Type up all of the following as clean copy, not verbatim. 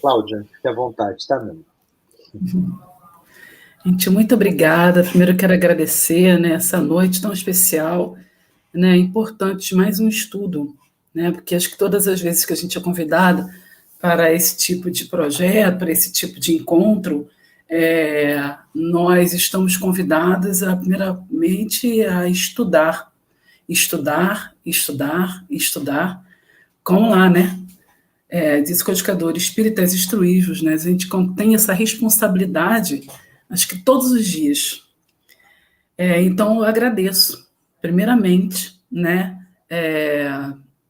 Cláudia, fique à vontade, tá, meu? Gente, muito obrigada. Primeiro eu quero agradecer, né, essa noite tão especial, né, importante, mais um estudo, né, porque acho que todas as vezes que a gente é convidado para esse tipo de projeto, para esse tipo de encontro, nós estamos convidados, primeiramente, a estudar, estudar, estudar, estudar, como lá, né, Descodificador, espíritas instruídos, né, a gente tem essa responsabilidade, acho que todos os dias. Então, eu agradeço, primeiramente, né,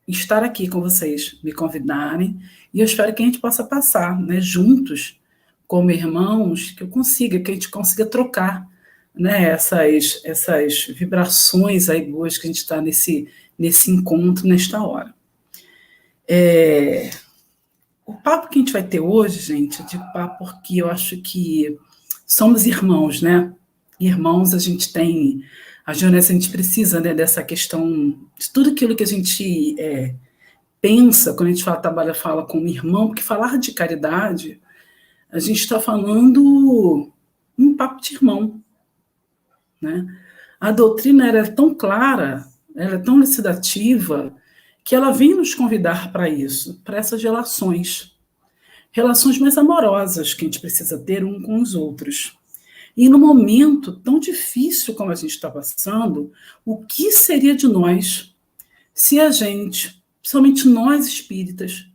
estar aqui com vocês, me convidarem, e eu espero que a gente possa passar, né, juntos, como irmãos, que a gente consiga trocar, né, essas vibrações aí boas que a gente está nesse encontro, nesta hora. O papo que a gente vai ter hoje, gente, eu digo papo porque eu acho que somos irmãos, né? Irmãos, a gente tem. A gente precisa, né, dessa questão, de tudo aquilo que a gente pensa, quando a gente fala com um irmão, porque falar de caridade, a gente está falando um papo de irmão, né? A doutrina era tão clara, ela é tão elucidativa, que ela vem nos convidar para isso, para essas relações mais amorosas que a gente precisa ter um com os outros. E no momento tão difícil como a gente está passando, o que seria de nós se a gente, principalmente nós espíritas,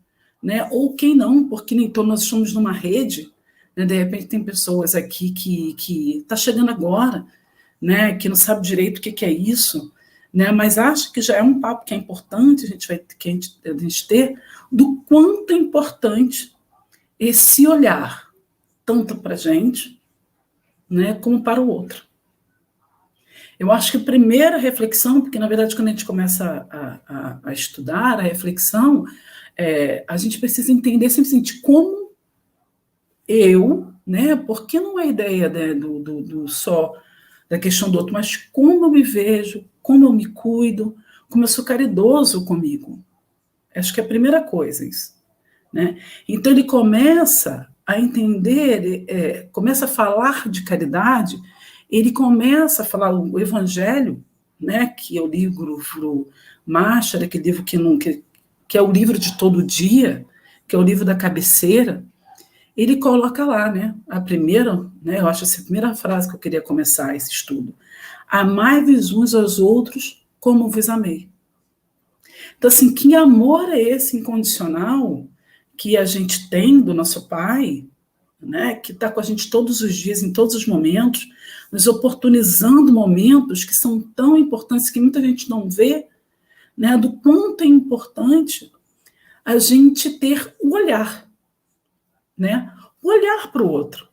né, ou quem não, porque nem todos nós estamos numa rede, né, de repente tem pessoas aqui que está chegando agora, né, que não sabe direito o que é isso, né, mas acha que já é um papo que é importante a gente ter, do quanto é importante esse olhar, tanto para a gente, né, como para o outro. Eu acho que a primeira reflexão, porque na verdade quando a gente começa a estudar a reflexão, a gente precisa entender simplesmente como eu, né, porque não é a ideia, né, do só da questão do outro, mas como eu me vejo, como eu me cuido, como eu sou caridoso comigo. Acho que é a primeira coisa isso. Né? Então ele começa a entender, começa a falar de caridade, ele começa a falar o Evangelho, né, que é o livro Marcha, aquele livro que é o livro de todo dia, que é o livro da cabeceira, ele coloca lá, né, a primeira, né, eu acho essa a primeira frase que eu queria começar esse estudo. Amai-vos uns aos outros como vos amei. Então, assim, que amor é esse incondicional que a gente tem do nosso Pai, né, que está com a gente todos os dias, em todos os momentos, nos oportunizando momentos que são tão importantes, que muita gente não vê, né, do quanto é importante a gente ter o olhar, né, o olhar para o outro.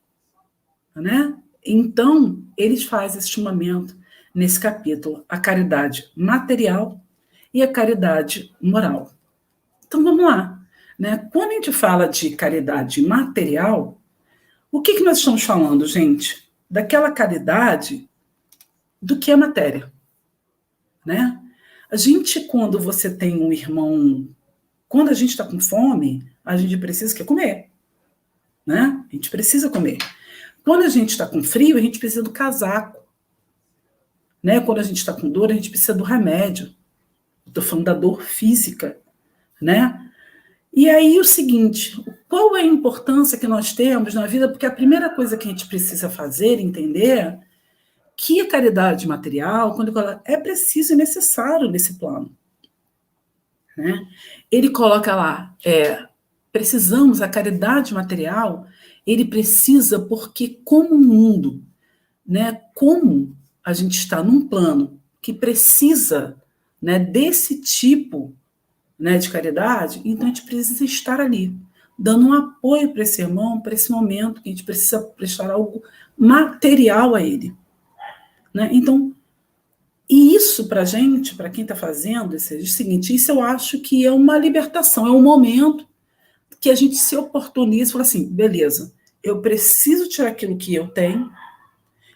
Né? Então, eles fazem esse chamamento nesse capítulo, a caridade material e a caridade moral. Então, vamos lá. Né? Quando a gente fala de caridade material, o que nós estamos falando, gente? Daquela caridade do que é matéria. Né? A gente, quando você tem um irmão, quando a gente está com fome, a gente precisa comer. Né? A gente precisa comer. Quando a gente está com frio, a gente precisa do casaco. Né? Quando a gente está com dor, a gente precisa do remédio. Estou falando da dor física. Né? E aí o seguinte, qual é a importância que nós temos na vida? Porque a primeira coisa que a gente precisa fazer, entender, que a caridade material, quando é preciso e necessário nesse plano. Né? Ele coloca lá, precisamos, a caridade material, ele precisa porque como o mundo, né, como a gente está num plano que precisa, né, desse tipo, né, de caridade, então a gente precisa estar ali, dando um apoio para esse irmão, para esse momento, que a gente precisa prestar algo material a ele. Né? Então, e isso para a gente, para quem está fazendo, é o seguinte, isso eu acho que é uma libertação, é um momento que a gente se oportuniza e fala assim, beleza, eu preciso tirar aquilo que eu tenho,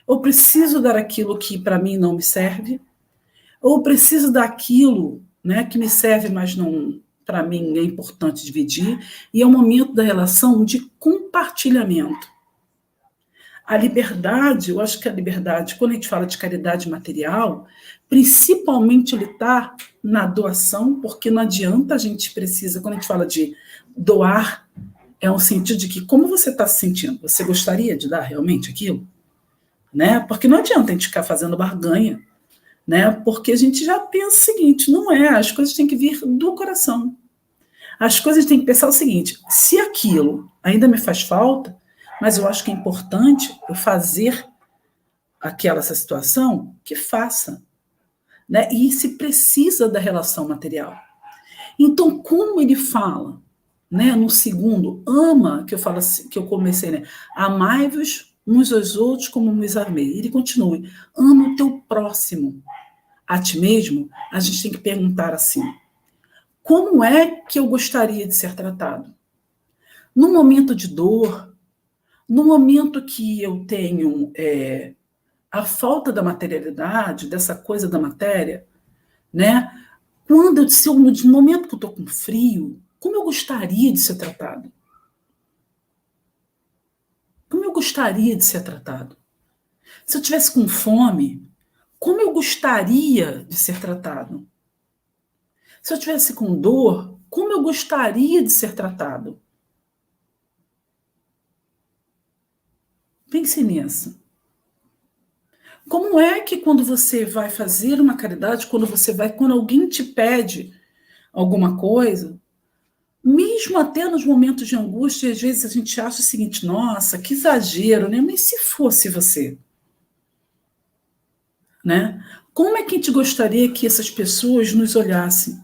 eu preciso dar aquilo que para mim não me serve, ou preciso daquilo, né, que me serve, mas não para mim, é importante dividir, e é o momento da relação de compartilhamento. A liberdade, eu acho que a liberdade, quando a gente fala de caridade material, principalmente ele está na doação, porque não adianta, a gente precisa, quando a gente fala de doar, é um sentido de que, como você está se sentindo? Você gostaria de dar realmente aquilo? Né? Porque não adianta a gente ficar fazendo barganha, né? Porque a gente já pensa o seguinte, não é, as coisas têm que vir do coração. As coisas têm que pensar o seguinte, se aquilo ainda me faz falta, mas eu acho que é importante eu fazer essa situação, que faça. Né? E se precisa da relação material. Então, como ele fala, né, no segundo, ama, que eu falo assim, que eu comecei, né? Amai-vos uns aos outros como nos amei. Ele continua, ama o teu próximo. A ti mesmo, a gente tem que perguntar assim, como é que eu gostaria de ser tratado? No momento de dor, no momento que eu tenho a falta da materialidade, dessa coisa da matéria, né? No momento que eu estou com frio, como eu gostaria de ser tratado? Como eu gostaria de ser tratado? Se eu tivesse com fome, como eu gostaria de ser tratado? Se eu tivesse com dor, como eu gostaria de ser tratado? Pense nisso. Como é que quando você vai fazer uma caridade, quando alguém te pede alguma coisa, mesmo até nos momentos de angústia, às vezes a gente acha o seguinte, nossa, que exagero, né? Mas se fosse você, né? Como é que a gente gostaria que essas pessoas nos olhassem?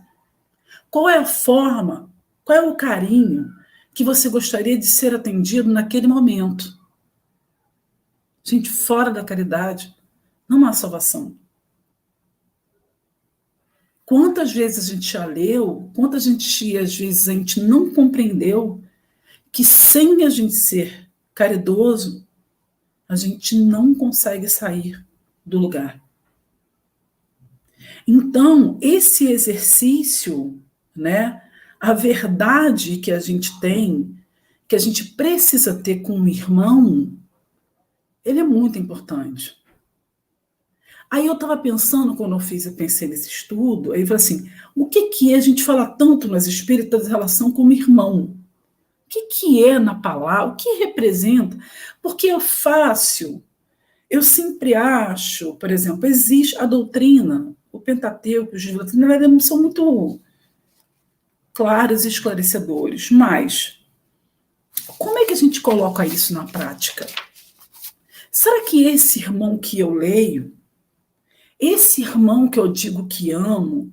Qual é a forma, qual é o carinho que você gostaria de ser atendido naquele momento? Gente, fora da caridade, não há salvação. Quantas vezes a gente já leu, às vezes a gente não compreendeu que sem a gente ser caridoso, a gente não consegue sair do lugar. Então, esse exercício, né, a verdade que a gente tem, que a gente precisa ter com o irmão, ele é muito importante. Aí eu estava pensando, quando eu pensei nesse estudo, aí eu falei assim, o que é a gente fala tanto nas espíritas em relação com o irmão? O que é na palavra? O que representa? Porque é fácil. Eu sempre acho, por exemplo, existe a doutrina, o Pentateuco, os livros da doutrina, são muito claros e esclarecedores, mas como é que a gente coloca isso na prática? Será que esse irmão que eu leio, esse irmão que eu digo que amo,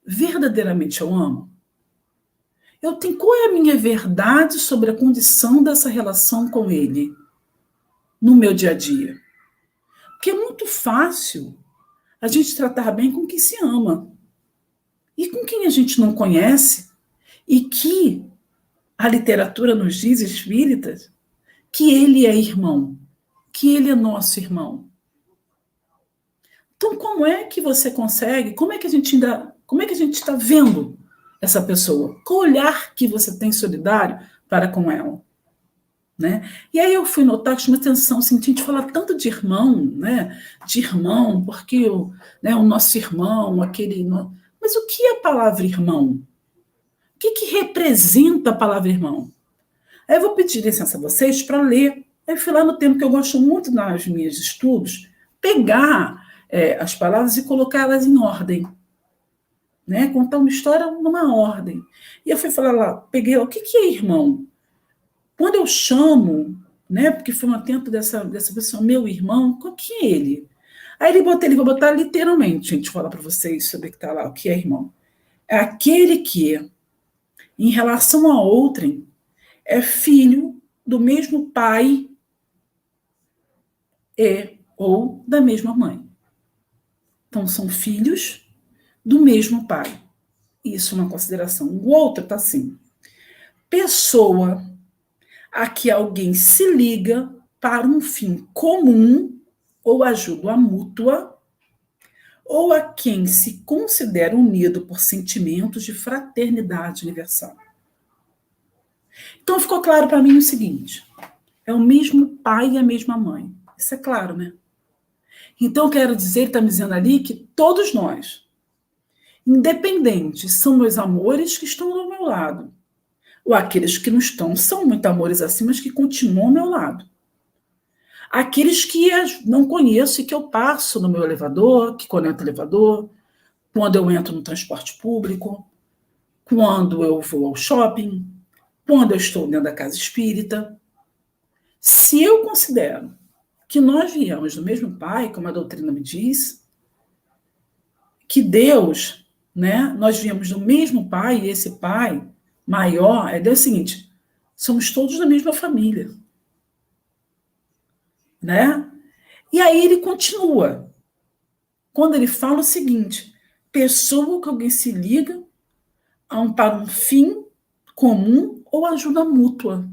verdadeiramente eu amo? Qual é a minha verdade sobre a condição dessa relação com ele no meu dia a dia? Porque é muito fácil a gente tratar bem com quem se ama. E com quem a gente não conhece, e que a literatura nos diz, espíritas, que ele é irmão, que ele é nosso irmão. Então, como é que você consegue, como é que a gente está vendo essa pessoa? Qual olhar que você tem solidário para com ela? Né? E aí eu fui notar que tinha uma atenção, senti de falar tanto de irmão, né? De irmão, porque o nosso irmão, aquele... Mas o que é a palavra irmão? O que representa a palavra irmão? Aí eu vou pedir licença a vocês para ler. Aí fui lá no tempo que eu gosto muito nas minhas estudos, pegar as palavras e colocá-las em ordem. Né? Contar uma história numa ordem. E eu fui falar lá, peguei, o que é irmão? Quando eu chamo, né, porque foi um atento dessa pessoa, meu irmão, qual que é ele? Aí ele vou botar literalmente, gente, falar para vocês sobre o que está lá, o que é irmão. É aquele que, em relação a outrem, é filho do mesmo pai ou da mesma mãe. Então, são filhos do mesmo pai. Isso é uma consideração. O outro está assim. Pessoa a que alguém se liga para um fim comum ou ajuda mútua, ou a quem se considera unido por sentimentos de fraternidade universal. Então ficou claro para mim o seguinte: é o mesmo pai e a mesma mãe. Isso é claro, né? Então eu quero dizer, ele está me dizendo ali que todos nós, independentes, são meus amores que estão do meu lado. Ou aqueles que não estão, são muito amores assim, mas que continuam ao meu lado. Aqueles que não conheço e que eu passo no meu elevador, que quando eu entro no elevador, quando eu entro no transporte público, quando eu vou ao shopping, quando eu estou dentro da casa espírita. Se eu considero que nós viemos do mesmo pai, como a doutrina me diz, que Deus, né, nós viemos do mesmo pai, e esse pai maior é Deus, o seguinte: somos todos da mesma família, né? E aí ele continua, quando ele fala o seguinte: pessoa que alguém se liga para um fim comum ou ajuda mútua.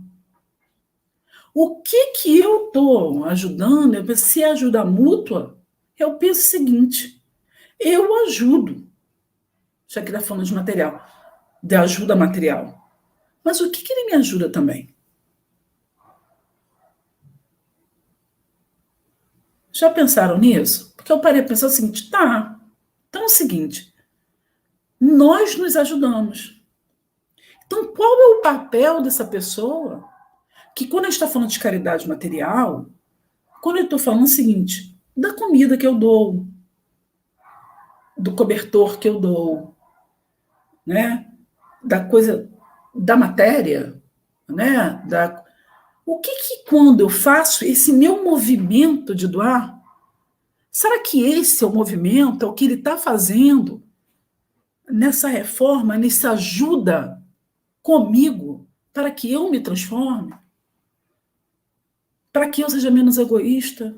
O que eu estou ajudando? Eu penso, se é ajuda mútua, eu penso o seguinte: eu ajudo, já que está falando de material, de ajuda material. Mas o que ele me ajuda também? Já pensaram nisso? Porque eu parei a pensar o seguinte: tá, então é o seguinte, nós nos ajudamos. Então, qual é o papel dessa pessoa que, quando a gente está falando de caridade material, quando eu estou falando o seguinte, da comida que eu dou, do cobertor que eu dou, né, da coisa, da matéria, né, o que quando eu faço esse meu movimento de doar, será que esse é o movimento, é o que ele está fazendo nessa reforma, nessa ajuda comigo para que eu me transforme? Para que eu seja menos egoísta?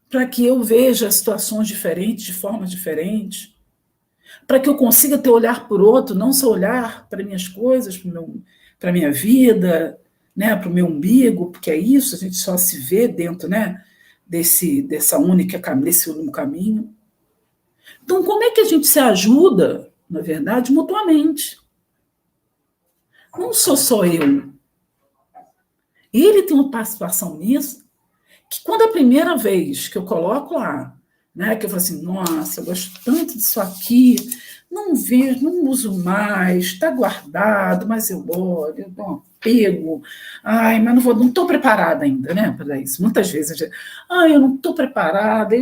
Para que eu veja situações diferentes, de formas diferentes? Para que eu consiga ter olhar por outro, não só olhar para minhas coisas, para a minha vida, né, para o meu umbigo, porque é isso, a gente só se vê dentro, né, desse único caminho. Então, como é que a gente se ajuda, na verdade, mutuamente? Não sou só eu. Ele tem uma participação nisso, que quando a primeira vez que eu coloco lá, né, que eu falo assim, nossa, eu gosto tanto disso aqui, não vejo, não uso mais, está guardado, mas eu olho, eu dou um apego, ai, mas não estou preparada ainda, né, para isso. Muitas vezes eu digo, eu não estou preparada,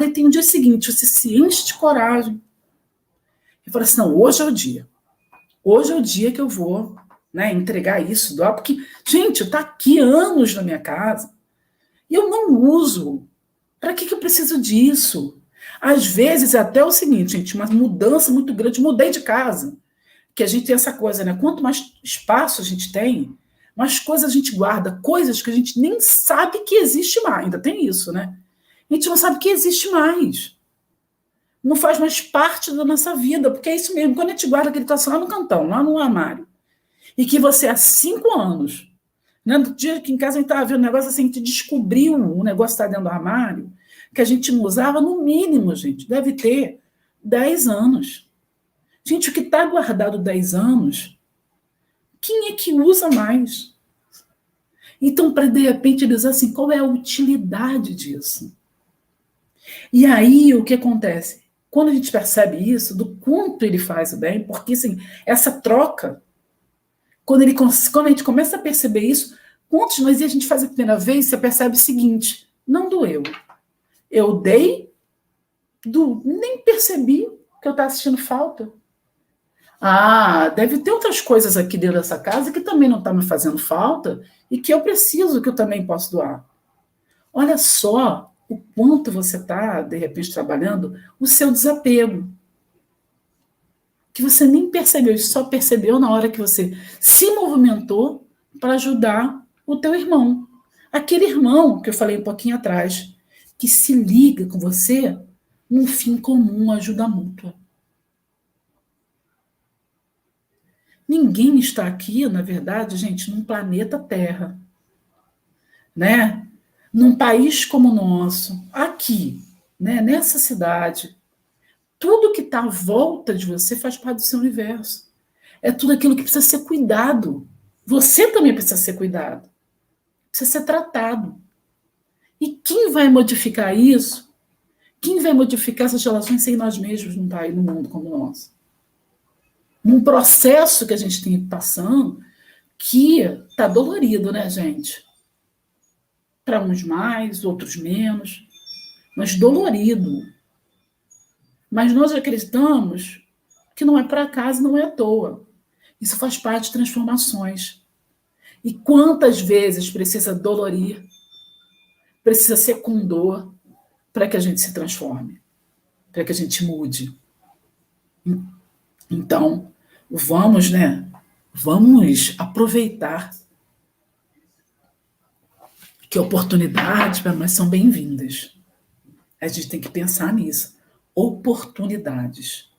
e tem o dia seguinte, você se enche de coragem. E fala assim, não, hoje é o dia. Hoje é o dia que eu vou, né, entregar isso, doar, porque, gente, está aqui anos na minha casa, e eu não uso. Para que eu preciso disso? Às vezes é até o seguinte, gente, uma mudança muito grande, mudei de casa, que a gente tem essa coisa, né? Quanto mais espaço a gente tem, mais coisas a gente guarda, coisas que a gente nem sabe que existe mais, ainda tem isso, né? A gente não sabe que existe mais. Não faz mais parte da nossa vida, porque é isso mesmo, quando a gente guarda aquele troço lá no cantão, lá no armário, e que você há 5 anos, né, no dia que em casa a gente estava vendo um negócio assim, a gente descobriu um negócio que está dentro do armário, que a gente não usava, no mínimo, gente, deve ter 10 anos. Gente, o que está guardado 10 anos, quem é que usa mais? Então, para de repente dizer assim, qual é a utilidade disso? E aí, o que acontece? Quando a gente percebe isso, do quanto ele faz o bem, porque assim, essa troca, quando a gente começa a perceber isso, quantos nós a gente faz a primeira vez, você percebe o seguinte, não doeu. Eu dei, nem percebi que eu estava assistindo falta. Deve ter outras coisas aqui dentro dessa casa que também não estão me fazendo falta e que eu preciso, que eu também posso doar. Olha só o quanto você está, de repente, trabalhando o seu desapego. Que você nem percebeu, só percebeu na hora que você se movimentou para ajudar o teu irmão. Aquele irmão que eu falei um pouquinho atrás, que se liga com você num fim comum, ajuda mútua. Ninguém está aqui, na verdade, gente, num planeta Terra, né? Num país como o nosso, aqui, né, nessa cidade. Tudo que está à volta de você faz parte do seu universo. É tudo aquilo que precisa ser cuidado. Você também precisa ser cuidado. Precisa ser tratado. E quem vai modificar isso? Quem vai modificar essas relações sem nós mesmos num país, num mundo como o nosso? Num processo que a gente tem passando que está dolorido, né, gente? Para uns mais, outros menos, mas dolorido. Mas nós acreditamos que não é por acaso, não é à toa. Isso faz parte de transformações. E quantas vezes precisa dolorir, precisa ser com dor, para que a gente se transforme, para que a gente mude. Então, vamos, né? Vamos aproveitar que oportunidades para nós são bem-vindas. A gente tem que pensar nisso. Oportunidades.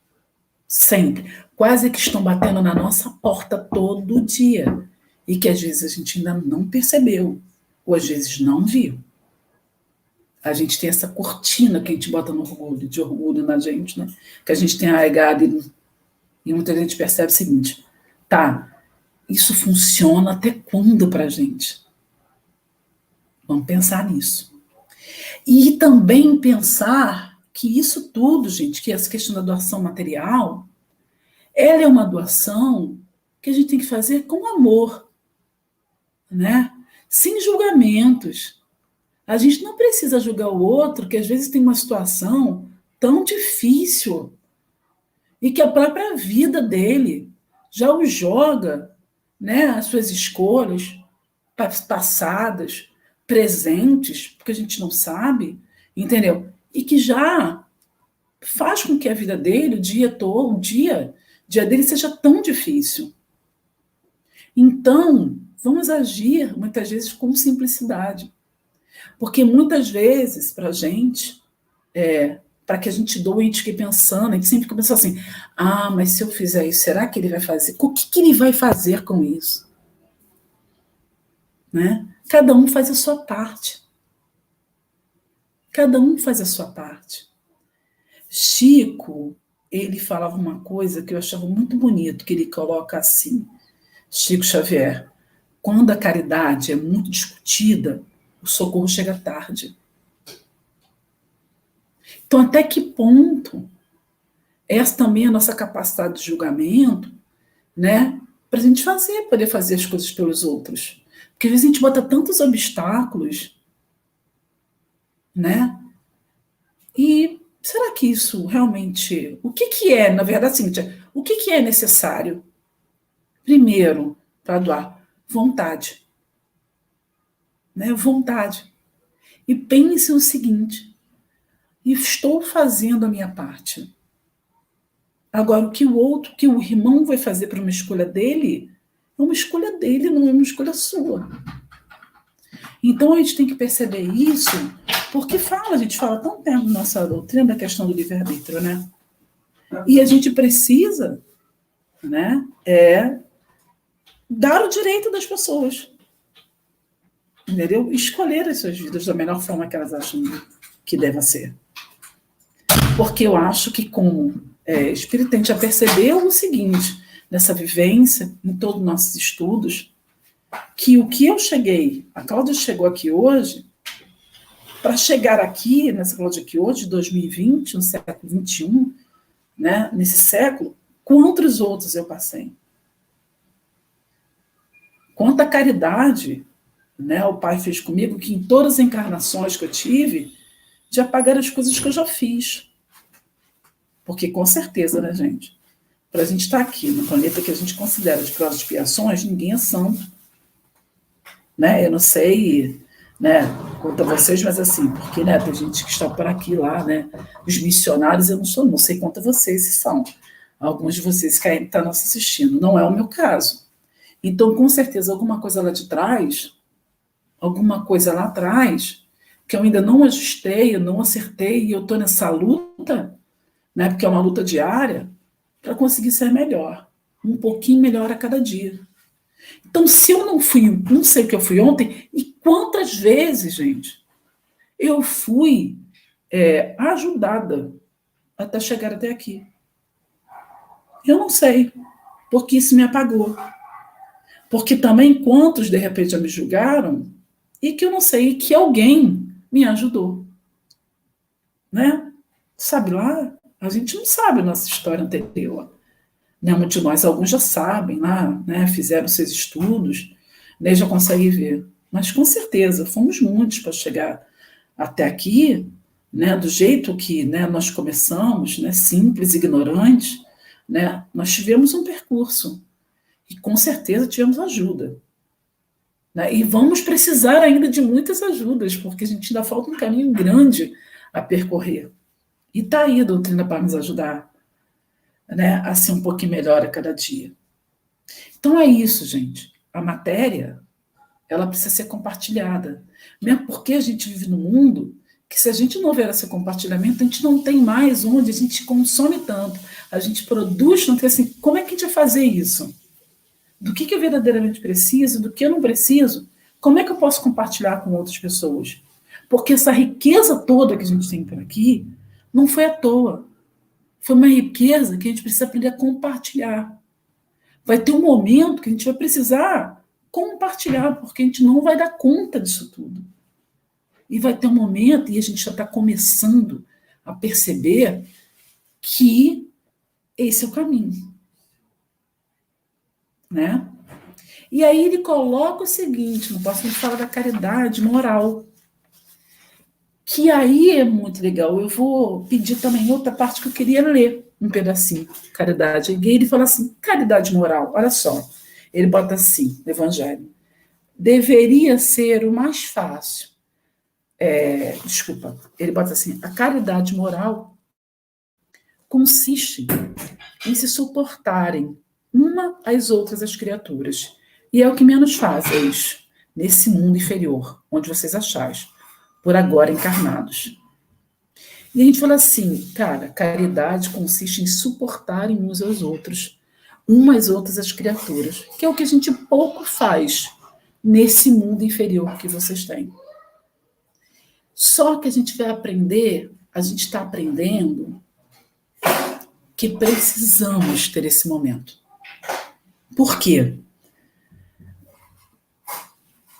Sempre. Quase que estão batendo na nossa porta todo dia. E que às vezes a gente ainda não percebeu. Ou às vezes não viu. A gente tem essa cortina que a gente bota no orgulho, de orgulho na gente, né? Que a gente tem arraigado e muita gente percebe o seguinte: tá, isso funciona até quando para a gente? Vamos pensar nisso. E também pensar que isso tudo, gente, que essa questão da doação material, ela é uma doação que a gente tem que fazer com amor, né? Sem julgamentos. A gente não precisa julgar o outro, que às vezes tem uma situação tão difícil e que a própria vida dele já o joga, né, as suas escolhas passadas, presentes, porque a gente não sabe, entendeu? E que já faz com que a vida dele, o dia todo, o dia dele seja tão difícil. Então, vamos agir, muitas vezes, com simplicidade. Porque muitas vezes, para a gente, para que a gente doe, a gente fique pensando, a gente sempre fica pensando assim, mas se eu fizer isso, será que ele vai fazer? O que ele vai fazer com isso? Né? Cada um faz a sua parte. Cada um faz a sua parte. Chico, ele falava uma coisa que eu achava muito bonito, que ele coloca assim, Chico Xavier, quando a caridade é muito discutida, o socorro chega tarde. Então, até que ponto essa também é a nossa capacidade de julgamento, né? Para a gente poder fazer as coisas pelos outros. Porque às vezes a gente bota tantos obstáculos, né? E será que isso realmente... O que é, na verdade, Cíntia, o que é necessário? Primeiro, para doar, vontade. Né? Vontade. E pense no seguinte, estou fazendo a minha parte. Agora, o que o irmão vai fazer para uma escolha dele, é uma escolha dele, não é uma escolha sua. Então, a gente tem que perceber isso, porque a gente fala tão tempo na nossa doutrina da questão do livre-arbítrio, né? E a gente precisa, né, dar o direito das pessoas, entendeu? Escolher as suas vidas da melhor forma que elas acham que deva ser. Porque eu acho que, como espírita, a gente já percebeu o seguinte, nessa vivência, em todos os nossos estudos, que o que eu cheguei, a Cláudia chegou aqui hoje, para chegar aqui, nessa Cláudia aqui hoje, 2020, no século XXI, né, nesse século, quantos outros eu passei? Quanta caridade, né, o Pai fez comigo, que em todas as encarnações que eu tive, de apagar as coisas que eu já fiz. Porque, com certeza, né, gente? Para a gente estar aqui, no planeta que a gente considera de provas e expiações, ninguém é santo. Né? Eu não sei, né, quanto a vocês, mas assim, porque, né, tem gente que está por aqui, lá, né? Os missionários, eu não sei quanto a vocês se são. Alguns de vocês que ainda estão nos assistindo. Não é o meu caso. Então, com certeza, alguma coisa lá atrás, que eu ainda não ajustei, eu não acertei, e eu estou nessa luta, né, porque é uma luta diária, para conseguir ser melhor, um pouquinho melhor a cada dia. Então, se eu não sei o que eu fui ontem, e quantas vezes, gente, eu fui ajudada até chegar até aqui. Eu não sei, porque isso me apagou. Porque também quantos, de repente, já me julgaram e que eu não sei, que alguém me ajudou. Né? Sabe lá? A gente não sabe a nossa história anterior. Né? Muitos de nós, alguns já sabem lá, né? Fizeram seus estudos, né? Já conseguem ver. Mas com certeza, fomos muitos para chegar até aqui, né? Do jeito que, né, nós começamos, né? Simples, ignorantes, né? Nós tivemos um percurso e com certeza tivemos ajuda. Né? E vamos precisar ainda de muitas ajudas, porque a gente ainda falta um caminho grande a percorrer. E está aí a doutrina para nos ajudar, né, a ser um pouquinho melhor a cada dia. Então é isso, gente. A matéria, ela precisa ser compartilhada. Mesmo porque a gente vive num mundo que, se a gente não houver esse compartilhamento, a gente não tem mais onde a gente consome tanto. A gente produz tanto, assim, como é que a gente vai fazer isso? Do que eu verdadeiramente preciso, do que eu não preciso? Como é que eu posso compartilhar com outras pessoas? Porque essa riqueza toda que a gente tem por aqui não foi à toa. Foi uma riqueza que a gente precisa aprender a compartilhar. Vai ter um momento que a gente vai precisar compartilhar, porque a gente não vai dar conta disso tudo. E vai ter um momento, e a gente já está começando a perceber que esse é o caminho. Né? E aí ele coloca o seguinte, no próximo ele fala da caridade moral, que aí é muito legal. Eu vou pedir também outra parte que eu queria ler, um pedacinho, caridade. E ele fala assim, caridade moral, olha só, ele bota assim, no Evangelho, deveria ser o mais fácil, ele bota assim, a caridade moral consiste em se suportarem uma às outras as criaturas. E é o que menos fazes nesse mundo inferior, onde vocês achais, por agora encarnados. E a gente fala assim, cara, caridade consiste em suportarem uns aos outros, umas outras as criaturas, que é o que a gente pouco faz nesse mundo inferior que vocês têm. Só que a gente vai aprender, a gente está aprendendo que precisamos ter esse momento. Por quê?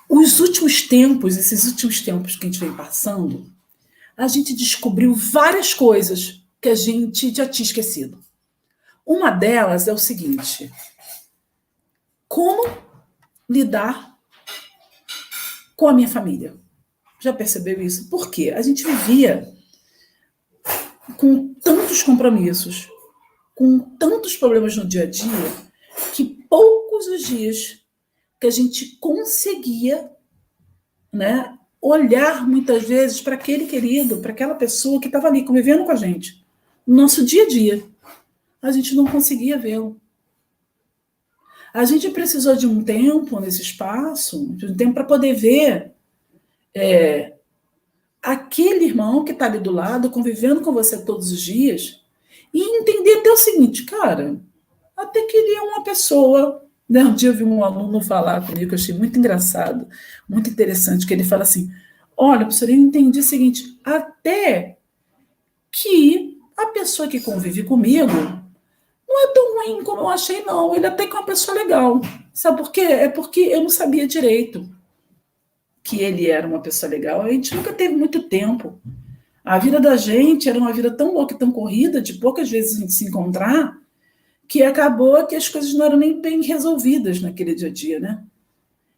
Esses últimos tempos que a gente vem passando, a gente descobriu várias coisas que a gente já tinha esquecido. Uma delas é o seguinte: como lidar com a minha família. Já percebeu isso? Por quê? A gente vivia com tantos compromissos, com tantos problemas no dia a dia, que poucos os dias que a gente conseguia, né, olhar muitas vezes para aquele querido, para aquela pessoa que estava ali convivendo com a gente. No nosso dia a dia, a gente não conseguia vê-lo. A gente precisou de um tempo nesse espaço, de um tempo para poder ver aquele irmão que está ali do lado, convivendo com você todos os dias, e entender até o seguinte, cara, até que ele é uma pessoa. Né? Um dia eu vi um aluno falar comigo, que eu achei muito engraçado, muito interessante, que ele fala assim, olha, professor, eu entendi o seguinte, até que a pessoa que convive comigo não é tão ruim como eu achei, não. Ele até que é uma pessoa legal. Sabe por quê? É porque eu não sabia direito que ele era uma pessoa legal. A gente nunca teve muito tempo. A vida da gente era uma vida tão louca e tão corrida, de poucas vezes a gente se encontrar, que acabou que as coisas não eram nem bem resolvidas naquele dia a dia, né?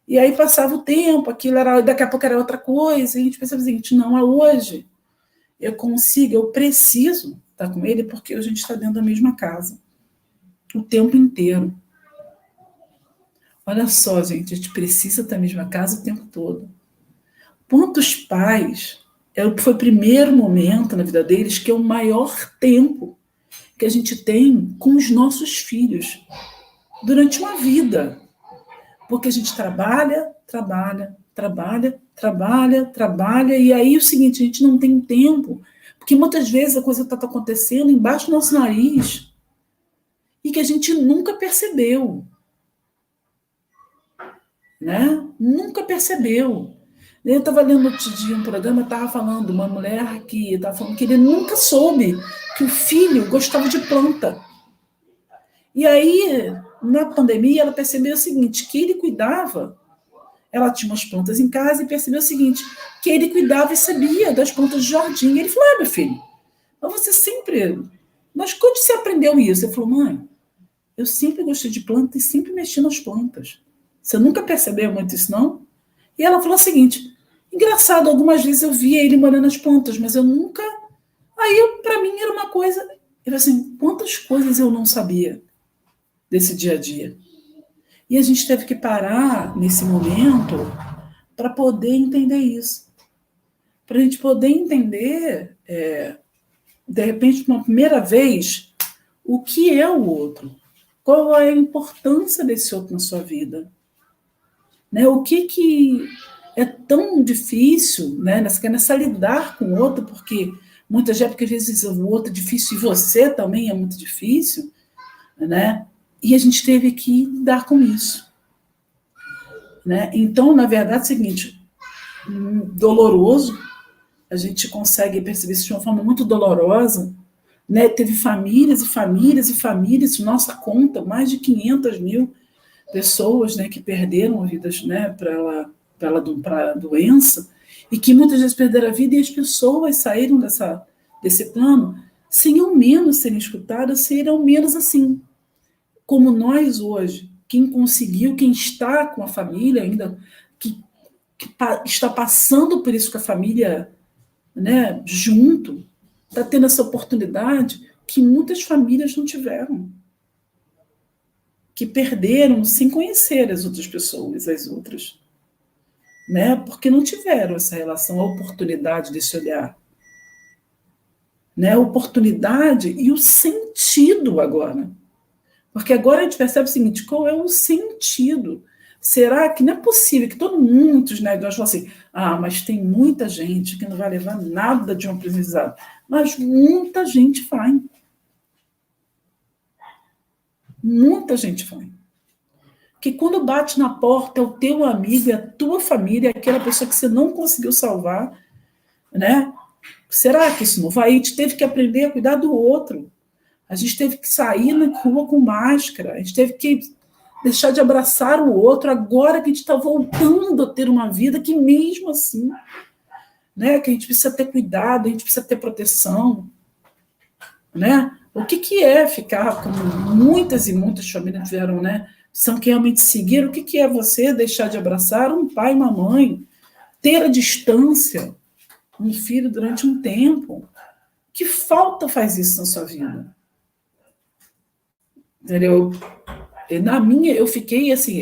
E aí passava o tempo, aquilo era, daqui a pouco era outra coisa, e a gente pensava assim, não, hoje eu preciso estar com ele porque a gente está dentro da mesma casa. O tempo inteiro. Olha só, gente, a gente precisa estar na mesma casa o tempo todo. Quantos pais, foi o primeiro momento na vida deles que é o maior tempo que a gente tem com os nossos filhos durante uma vida. Porque a gente trabalha, e aí o seguinte, a gente não tem tempo, porque muitas vezes a coisa está acontecendo embaixo do nosso nariz e que a gente nunca percebeu. Né? Nunca percebeu. Eu estava lendo outro dia um programa, estava falando, uma mulher que estava falando que ele nunca soube que o filho gostava de planta. E aí, na pandemia, ela percebeu o seguinte, que ele cuidava, ela tinha umas plantas em casa e percebeu o seguinte, que ele cuidava e sabia das plantas de jardim. E ele falou, meu filho, mas você sempre... Mas quando você aprendeu isso? Ele falou, mãe, eu sempre gostei de planta e sempre mexi nas plantas. Você nunca percebeu muito isso, não? E ela falou o seguinte, engraçado, algumas vezes eu via ele molhando as plantas, mas eu nunca... Aí, para mim, era uma coisa... Era assim, quantas coisas eu não sabia desse dia a dia. E a gente teve que parar nesse momento para poder entender isso. Para a gente poder entender, de repente, uma primeira vez, o que é o outro. Qual é a importância desse outro na sua vida. Né? O que é tão difícil, né, nessa lidar com o outro, porque muitas vezes, porque às vezes o outro é difícil e você também é muito difícil, né? E a gente teve que lidar com isso. Né? Então, na verdade, é o seguinte, doloroso, a gente consegue perceber isso de uma forma muito dolorosa, né? Teve famílias e famílias e famílias, nossa conta, mais de 500 mil pessoas, né, que perderam a vida, né, para a doença, e que muitas vezes perderam a vida, e as pessoas saíram desse plano sem ao menos serem escutadas, serem ao menos assim, como nós hoje, quem conseguiu, quem está com a família ainda, que está passando por isso com a família, né, junto, está tendo essa oportunidade que muitas famílias não tiveram, que perderam sem conhecer as outras pessoas, as outras, né, porque não tiveram essa relação, a oportunidade desse olhar, né, a oportunidade e o sentido agora. Porque agora a gente percebe o seguinte, qual é o sentido? Será que não é possível que muitos, né, nós falamos assim, mas tem muita gente que não vai levar nada de um aprendizado. Mas muita gente vai. Muita gente vai. Que quando bate na porta é o teu amigo, é a tua família, é aquela pessoa que você não conseguiu salvar, né? Será que isso não vai? A gente teve que aprender a cuidar do outro. A gente teve que sair na rua com máscara, a gente teve que deixar de abraçar o outro, agora que a gente está voltando a ter uma vida que mesmo assim, né, que a gente precisa ter cuidado, a gente precisa ter proteção. Né? O que é ficar, como muitas e muitas famílias tiveram, né, são que realmente seguir, o que é você deixar de abraçar um pai e uma mãe, ter a distância, um filho durante um tempo? Que falta faz isso na sua vida? Entendeu? Na minha, eu fiquei assim,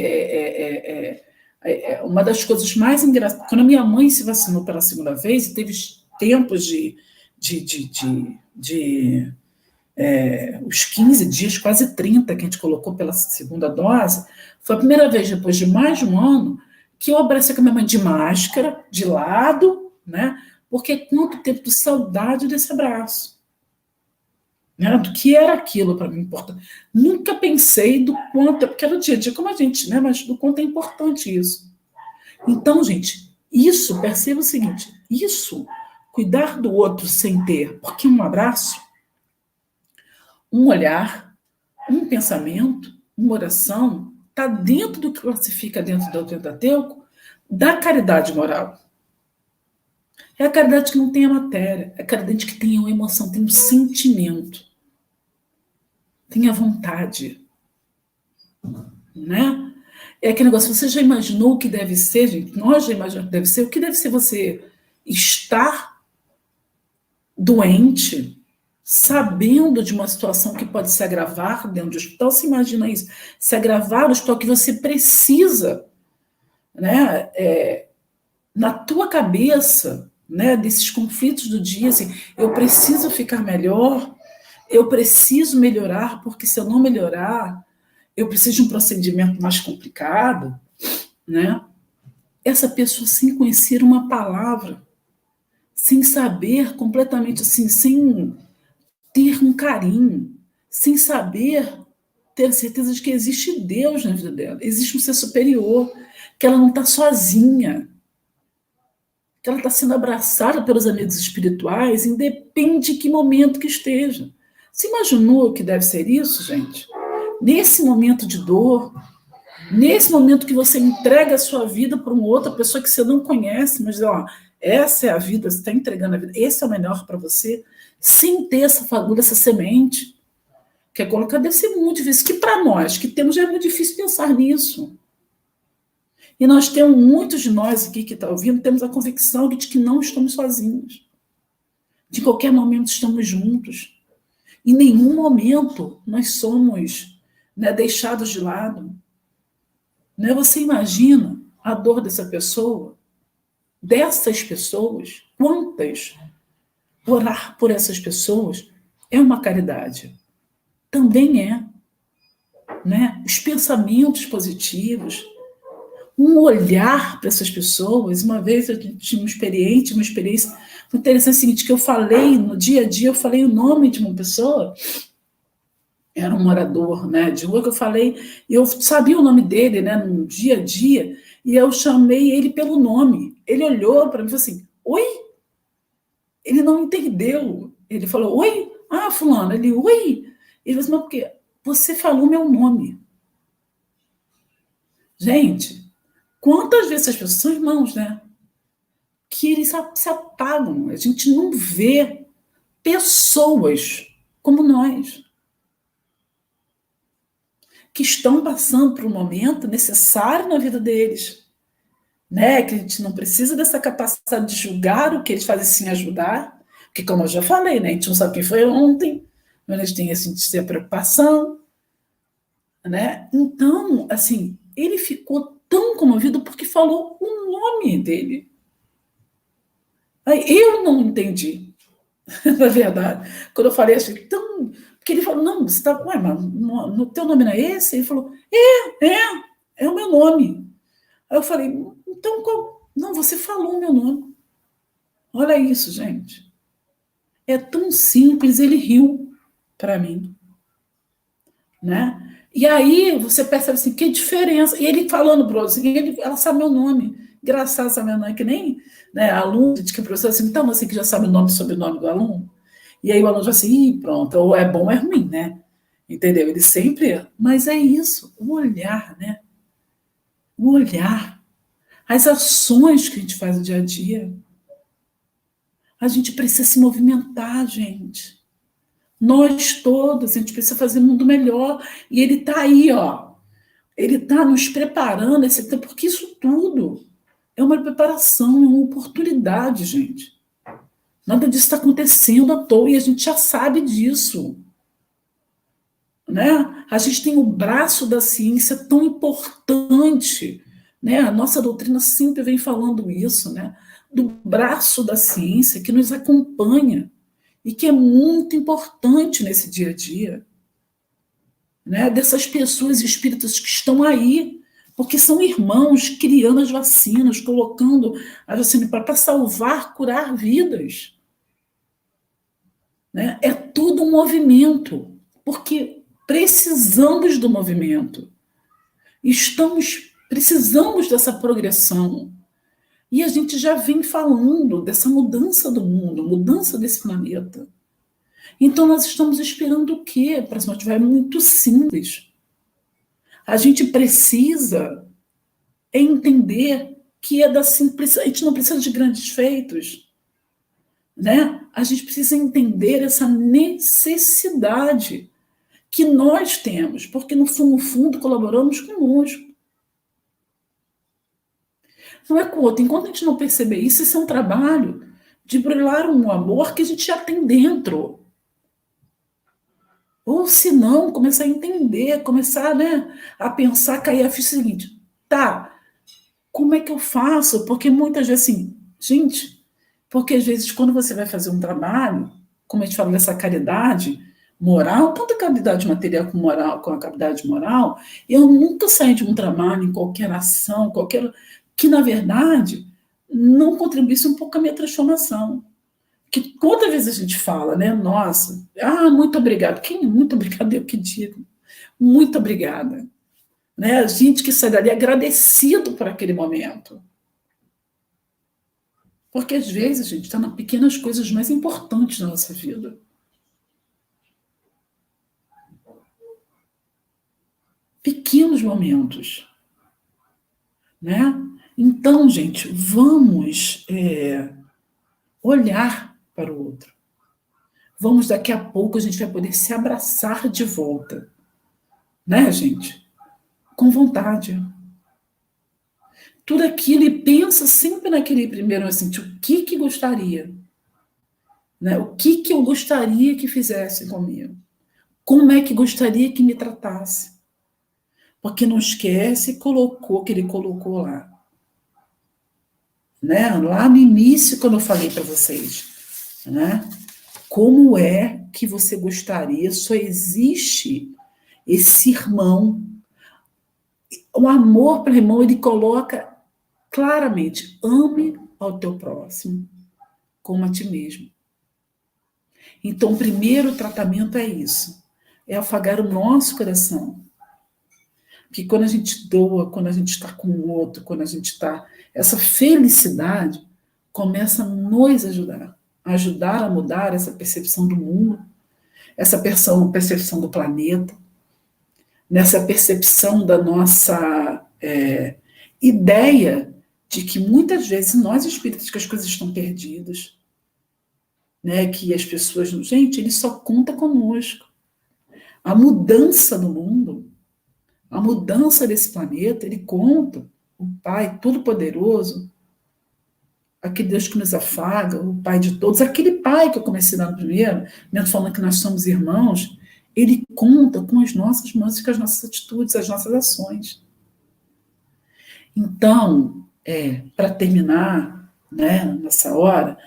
uma das coisas mais engraçadas, quando a minha mãe se vacinou pela segunda vez, teve tempos de os 15 dias, quase 30 que a gente colocou pela segunda dose, foi a primeira vez, depois de mais de um ano, que eu abracei com a minha mãe de máscara, de lado, né? Porque quanto tempo de saudade desse abraço. Né, do que era aquilo para mim importante. Nunca pensei do quanto, porque era o dia a dia como a gente, né, mas do quanto é importante isso. Então, gente, isso, perceba o seguinte, isso, cuidar do outro sem ter, porque um abraço, um olhar, um pensamento, uma oração, está dentro do que classifica dentro do Pentateuco da caridade moral. É a caridade que não tem a matéria, é a caridade que tem uma emoção, tem um sentimento. Tenha vontade, né? É aquele negócio, você já imaginou o que deve ser, gente? Nós já imaginamos o que deve ser. O que deve ser você estar doente, sabendo de uma situação que pode se agravar dentro do hospital? Você imagina isso? Se agravar no hospital que você precisa, né? Na tua cabeça, né? Desses conflitos do dia, assim, eu preciso ficar melhor, eu preciso melhorar, porque se eu não melhorar, eu preciso de um procedimento mais complicado, né? Essa pessoa sem conhecer uma palavra, sem saber completamente assim, sem ter um carinho, sem saber ter certeza de que existe Deus na vida dela, existe um ser superior, que ela não está sozinha, que ela está sendo abraçada pelos amigos espirituais, independe de que momento que esteja. Você imaginou que deve ser isso, gente? Nesse momento de dor, nesse momento que você entrega a sua vida para uma outra pessoa que você não conhece, mas ó, essa é a vida, você está entregando a vida, esse é o melhor para você, sem ter essa fagulha, essa semente, que é colocar, deve ser muito difícil, que para nós que temos já é muito difícil pensar nisso. E nós temos, muitos de nós aqui que estão ouvindo, temos a convicção de que não estamos sozinhos. De qualquer momento estamos juntos. Em nenhum momento nós somos, né, deixados de lado. Né? Você imagina a dor dessa pessoa, dessas pessoas, quantas? Orar por essas pessoas é uma caridade. Também é. Né? Os pensamentos positivos, um olhar para essas pessoas. Uma vez eu tinha uma experiência muito interessante, seguinte, que eu falei, no dia a dia, eu falei o nome de uma pessoa, era um morador, né, de rua, que eu falei, e eu sabia o nome dele, né, no dia a dia, e eu chamei ele pelo nome. Ele olhou para mim e falou assim, oi? Ele não entendeu. Ele falou, oi? Ah, fulano. Ele, oi? Ele falou assim, mas por quê? Você falou meu nome. Gente, quantas vezes as pessoas são irmãos, né? Que eles se apagam. A gente não vê pessoas como nós, que estão passando por um momento necessário na vida deles. Né? Que a gente não precisa dessa capacidade de julgar o que eles fazem sem ajudar, porque, como eu já falei, né? A gente não sabe quem foi ontem, mas a gente tem assim, a preocupação. Né? Então, assim, ele ficou tão comovido porque falou o nome dele. Aí eu não entendi, na verdade. Quando eu falei assim, tão. Porque ele falou, não, você está. Ué, mas no teu nome não é esse? Ele falou, é o meu nome. Aí eu falei, então qual? Não, você falou o meu nome. Olha isso, gente. É tão simples, ele riu para mim. Né? E aí você percebe assim, que diferença. E ele falando para o outro, assim, ela sabe meu nome. Engraçado essa minha mãe, que nem, né, aluno, de que o professor assim, então você que já sabe o nome e sobrenome do aluno. E aí o aluno já assim, pronto, ou é bom ou é ruim, né? Entendeu? Ele sempre. Mas é isso, o olhar, né? O olhar. As ações que a gente faz no dia a dia. A gente precisa se movimentar, gente. Nós todos, a gente precisa fazer um mundo melhor. E ele está aí, ó. Ele está nos preparando esse tempo, porque isso tudo é uma preparação, é uma oportunidade, gente. Nada disso está acontecendo à toa e a gente já sabe disso. Né? A gente tem o braço da ciência tão importante. Né? A nossa doutrina sempre vem falando isso, né? Do braço da ciência que nos acompanha e que é muito importante nesse dia a dia. Né? Dessas pessoas espíritas que estão aí, porque são irmãos criando as vacinas, colocando a vacina para salvar, curar vidas. Né? É tudo um movimento, porque precisamos do movimento. Precisamos dessa progressão. E a gente já vem falando dessa mudança do mundo, mudança desse planeta. Então, nós estamos esperando o quê? Para se motivar? É muito simples. A gente precisa entender que é da simplicidade. A gente não precisa de grandes feitos. Né? A gente precisa entender essa necessidade que nós temos, porque no fundo colaboramos conosco. Não é com o outro. Enquanto a gente não perceber isso, esse é um trabalho de brilhar um amor que a gente já tem dentro. Ou se não, começar a entender, começar, né, a pensar, cair a ficha seguinte, tá, como é que eu faço? Porque muitas vezes assim, gente, porque às vezes quando você vai fazer um trabalho, como a gente fala dessa caridade moral, tanto a caridade material como moral, com a caridade moral, eu nunca saí de um trabalho, em qualquer ação, que na verdade não contribuísse um pouco com a minha transformação. Que quantas vezes a gente fala, né? Nossa, muito obrigado. Muito obrigado, eu que digo. Muito obrigada. Né? A gente que sai dali agradecido por aquele momento. Porque às vezes a gente está nas pequenas coisas mais importantes da nossa vida. Pequenos momentos, né? Então, gente, vamos olhar para o outro. Vamos, daqui a pouco, a gente vai poder se abraçar de volta, né, gente? Com vontade. Tudo aquilo, e pensa sempre naquele primeiro, assim, o que gostaria, né? O que eu gostaria que fizesse comigo? Como é que gostaria que me tratasse? Porque não esquece, colocou que ele colocou lá. Né? Lá no início, quando eu falei para vocês, né? Como é que você gostaria? Só existe esse irmão. O amor para o irmão, ele coloca claramente: ame ao teu próximo como a ti mesmo. Então, o primeiro tratamento é isso: é afagar o nosso coração. Porque quando a gente doa, quando a gente está com o outro, quando a gente está... Essa felicidade começa a nos ajudar a mudar essa percepção do mundo, essa percepção do planeta, nessa percepção da nossa ideia de que muitas vezes nós espíritas, que as coisas estão perdidas, né, que as pessoas... Gente, ele só conta conosco. A mudança do mundo, a mudança desse planeta, ele conta. O Pai Todo-Poderoso, aquele Deus que nos afaga, o Pai de todos, aquele Pai que eu comecei lá no primeiro, mesmo falando que nós somos irmãos, ele conta com as nossas mãos e com as nossas atitudes, as nossas ações. Então, para terminar, né, nessa hora,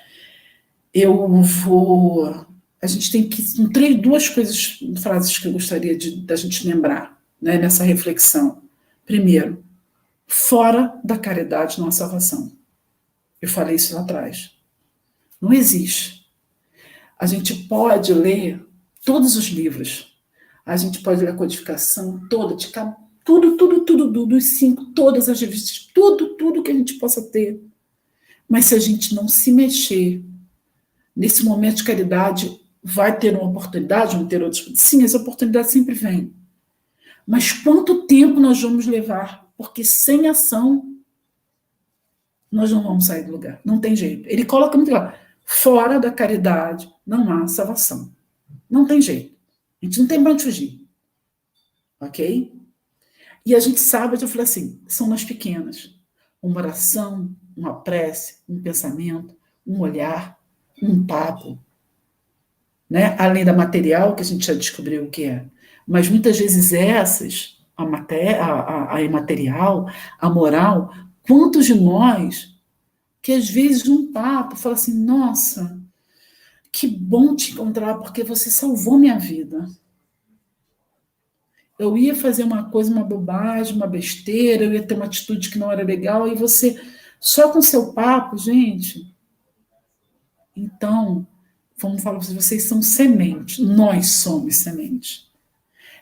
a gente tem que... duas frases que eu gostaria da gente lembrar, né, nessa reflexão. Primeiro, fora da caridade não há salvação. Eu falei isso lá atrás. Não existe. A gente pode ler todos os livros, a gente pode ler a codificação toda, tudo, dos 5, todas as revistas, tudo que a gente possa ter. Mas se a gente não se mexer, nesse momento de caridade, vai ter uma oportunidade, vão ter outras... Sim, essa oportunidade sempre vem. Mas quanto tempo nós vamos levar? Porque sem ação, nós não vamos sair do lugar. Não tem jeito. Ele coloca muito claro: fora da caridade não há salvação. Não tem jeito. A gente não tem para onde fugir. Ok? E a gente sabe, eu falei assim, são nas pequenas. Uma oração, uma prece, um pensamento, um olhar, um papo. Né? Além da material, que a gente já descobriu o que é. Mas muitas vezes essas, a imaterial, a moral, quantos de nós que às vezes um papo fala assim: nossa, que bom te encontrar, porque você salvou minha vida. Eu ia fazer uma coisa, uma bobagem, uma besteira, eu ia ter uma atitude que não era legal, e você, só com seu papo, gente. Então, vamos falar para vocês são sementes, nós somos sementes.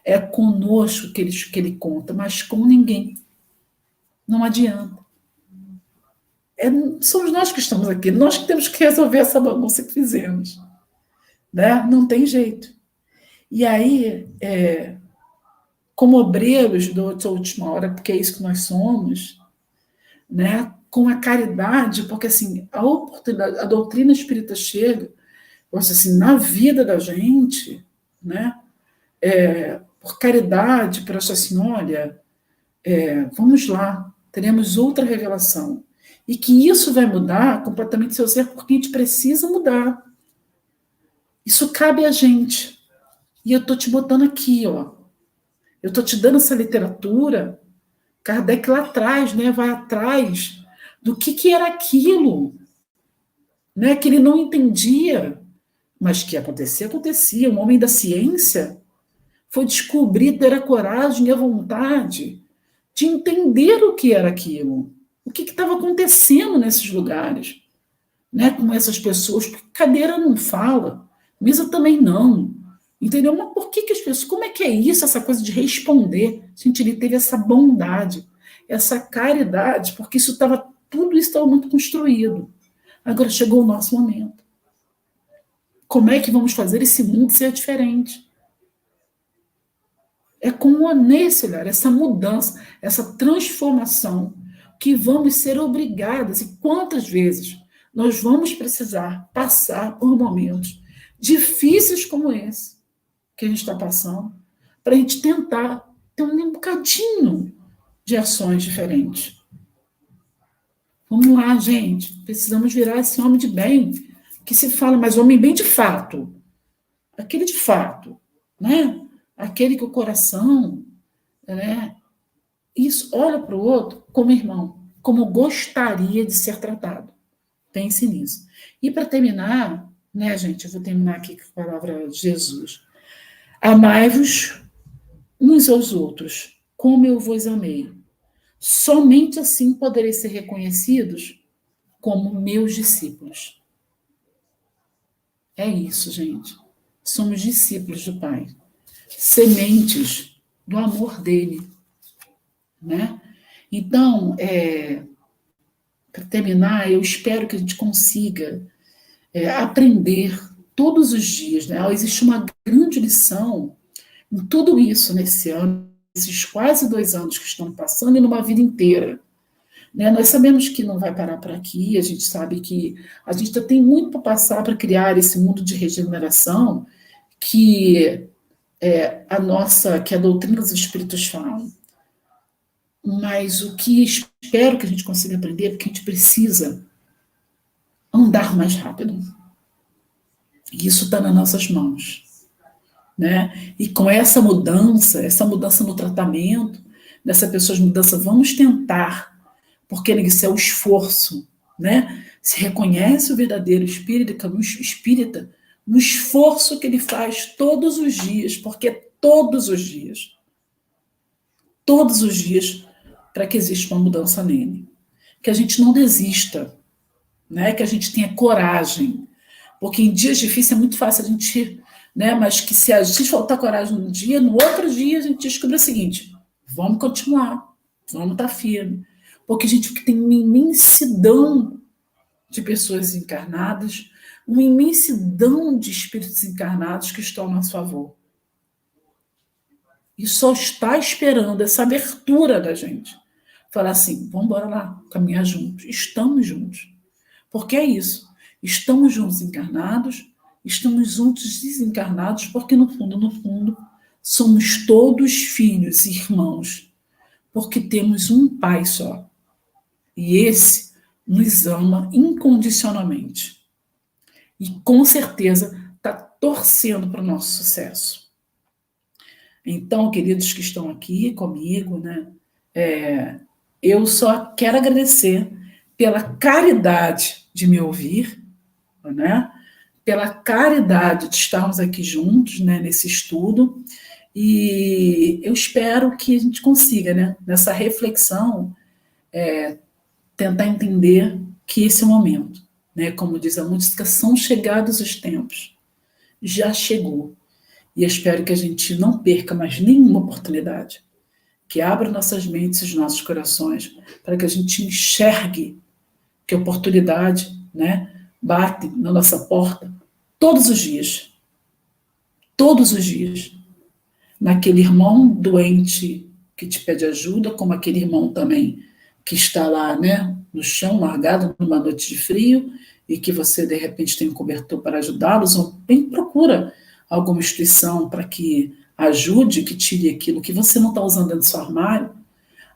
É conosco que ele conta, mas com ninguém. Não adianta. Somos nós que estamos aqui, nós que temos que resolver essa bagunça que fizemos. Né? Não tem jeito. E aí, como obreiros da última hora, porque é isso que nós somos, né? Com a caridade, porque assim, a oportunidade, a doutrina espírita chega, assim, na vida da gente, né? Por caridade, para achar assim, olha, vamos lá, teremos outra revelação. E que isso vai mudar completamente seu ser, porque a gente precisa mudar. Isso cabe a gente. E eu estou te botando aqui, ó. Eu estou te dando essa literatura. Kardec lá atrás, né, vai atrás do que era aquilo, né, que ele não entendia, mas que acontecia. Um homem da ciência foi descobrir, ter a coragem e a vontade de entender o que era aquilo, o que estava acontecendo nesses lugares, né, com essas pessoas, porque cadeira não fala, mesa também não, entendeu? Mas por que as pessoas, como é que é isso, essa coisa de responder? Gente, ele teve essa bondade, essa caridade, porque tudo isso estava muito construído. Agora chegou o nosso momento. Como é que vamos fazer esse mundo ser diferente? É nesse olhar, essa mudança, essa transformação, que vamos ser obrigadas, e quantas vezes nós vamos precisar passar por momentos difíceis como esse que a gente está passando, para a gente tentar ter um bocadinho de ações diferentes. Vamos lá, gente, precisamos virar esse homem de bem, que se fala, mas homem bem de fato, aquele de fato, né? Aquele que o coração, né? Isso, olha para o outro como irmão, como gostaria de ser tratado. Pense nisso. E para terminar, né, gente, eu vou terminar aqui com a palavra de Jesus. Amai-vos uns aos outros, como eu vos amei. Somente assim podereis ser reconhecidos como meus discípulos. É isso, gente. Somos discípulos do Pai, sementes do amor dele, né? Então, para terminar, eu espero que a gente consiga aprender todos os dias, né? Existe uma grande lição em tudo isso nesse ano, esses quase 2 anos que estão passando e numa vida inteira. Né? Nós sabemos que não vai parar por aqui, a gente sabe que a gente ainda tem muito para passar para criar esse mundo de regeneração que que a doutrina dos espíritos fala. Mas o que espero que a gente consiga aprender é porque a gente precisa andar mais rápido. E isso está nas nossas mãos. Né? E com essa mudança no tratamento, dessa pessoa de mudança, vamos tentar, porque isso é o esforço, né? Se reconhece o verdadeiro espírita no esforço que ele faz todos os dias, porque todos os dias, para que exista uma mudança nele. Que a gente não desista, né? Que a gente tenha coragem, porque em dias difíceis é muito fácil a gente, né? Mas que se a gente faltar coragem num dia, no outro dia a gente descobre o seguinte: vamos continuar, vamos estar firme, porque a gente tem uma imensidão de pessoas encarnadas, uma imensidão de espíritos encarnados que estão a nosso favor. E só está esperando essa abertura da gente. Falar assim, vamos embora lá, caminhar juntos. Estamos juntos. Porque é isso. Estamos juntos encarnados, estamos juntos desencarnados, porque no fundo, somos todos filhos e irmãos. Porque temos um Pai só. E esse nos ama incondicionalmente. E com certeza está torcendo para o nosso sucesso. Então, queridos que estão aqui comigo, né, eu só quero agradecer pela caridade de me ouvir, né, pela caridade de estarmos aqui juntos, né, nesse estudo, e eu espero que a gente consiga, né, nessa reflexão, tentar entender que esse é o momento, né, como diz a música, são chegados os tempos, já chegou. E eu espero que a gente não perca mais nenhuma oportunidade, que abra nossas mentes e os nossos corações, para que a gente enxergue que a oportunidade, né, bate na nossa porta todos os dias. Todos os dias. Naquele irmão doente que te pede ajuda, como aquele irmão também que está lá, né, no chão, largado numa noite de frio, e que você, de repente, tem um cobertor para ajudá-los, ou bem procura alguma instituição para que ajude, que tire aquilo que você não está usando dentro do seu armário,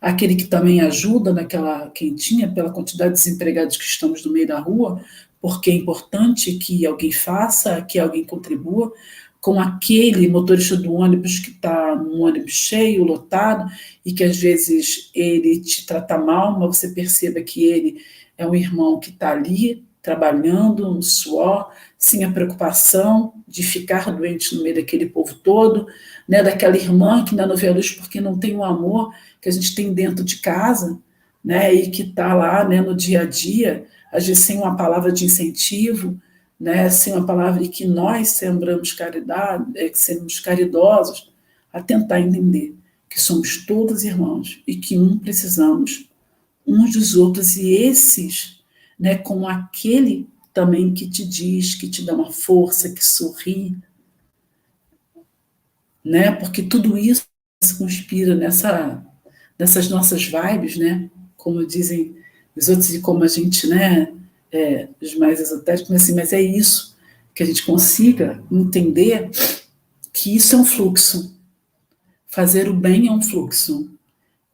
aquele que também ajuda naquela quentinha, pela quantidade de desempregados que estamos no meio da rua, porque é importante que alguém faça, que alguém contribua, com aquele motorista do ônibus que está num ônibus cheio, lotado, e que às vezes ele te trata mal, mas você perceba que ele é um irmão que está ali, trabalhando no suor, sem a preocupação de ficar doente no meio daquele povo todo, né, daquela irmã que ainda não vê a luz porque não tem o amor que a gente tem dentro de casa, né, e que está lá, né, no dia a dia, às vezes sem uma palavra de incentivo, né, sem uma palavra, e que nós sembramos caridade, que sermos caridosos, a tentar entender que somos todos irmãos e que precisamos uns dos outros, e esses né, com aquele também que te diz, que te dá uma força, que sorri, né? Porque tudo isso se conspira nessas nossas vibes, né? Como dizem os outros e como a gente, né? Os mais esotéricos, assim, mas é isso, que a gente consiga entender que isso é um fluxo. Fazer o bem é um fluxo.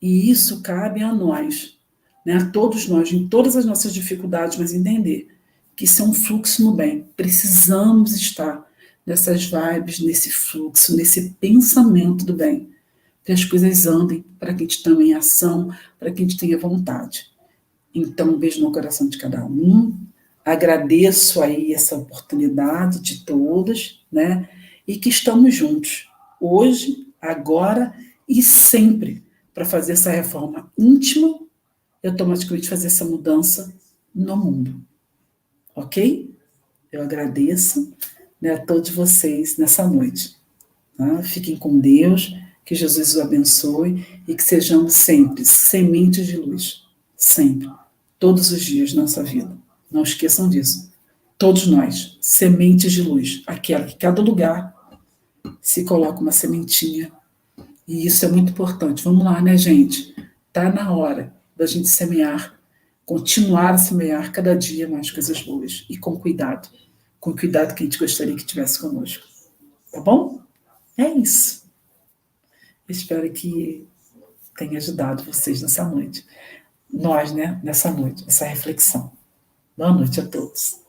E isso cabe a nós, né? A todos nós, em todas as nossas dificuldades, mas entender que isso é um fluxo no bem. Precisamos estar nessas vibes, nesse fluxo, nesse pensamento do bem. Que as coisas andem, para que a gente tenha ação, para que a gente tenha vontade. Então, um beijo no coração de cada um. Agradeço aí essa oportunidade de todas, né? E que estamos juntos, hoje, agora e sempre, para fazer essa reforma íntima e automaticamente fazer essa mudança no mundo. Ok? Eu agradeço, né, a todos vocês nessa noite. Tá? Fiquem com Deus, que Jesus os abençoe e que sejamos sempre sementes de luz. Sempre. Todos os dias da nossa vida. Não esqueçam disso. Todos nós, sementes de luz. Aquela que cada lugar se coloca uma sementinha. E isso é muito importante. Vamos lá, né, gente? Está na hora da gente semear, continuar a semear cada dia mais coisas boas. E com cuidado. Com o cuidado que a gente gostaria que tivesse conosco. Tá bom? É isso. Espero que tenha ajudado vocês nessa noite. Nós, né, nessa noite, essa reflexão. Boa noite a todos.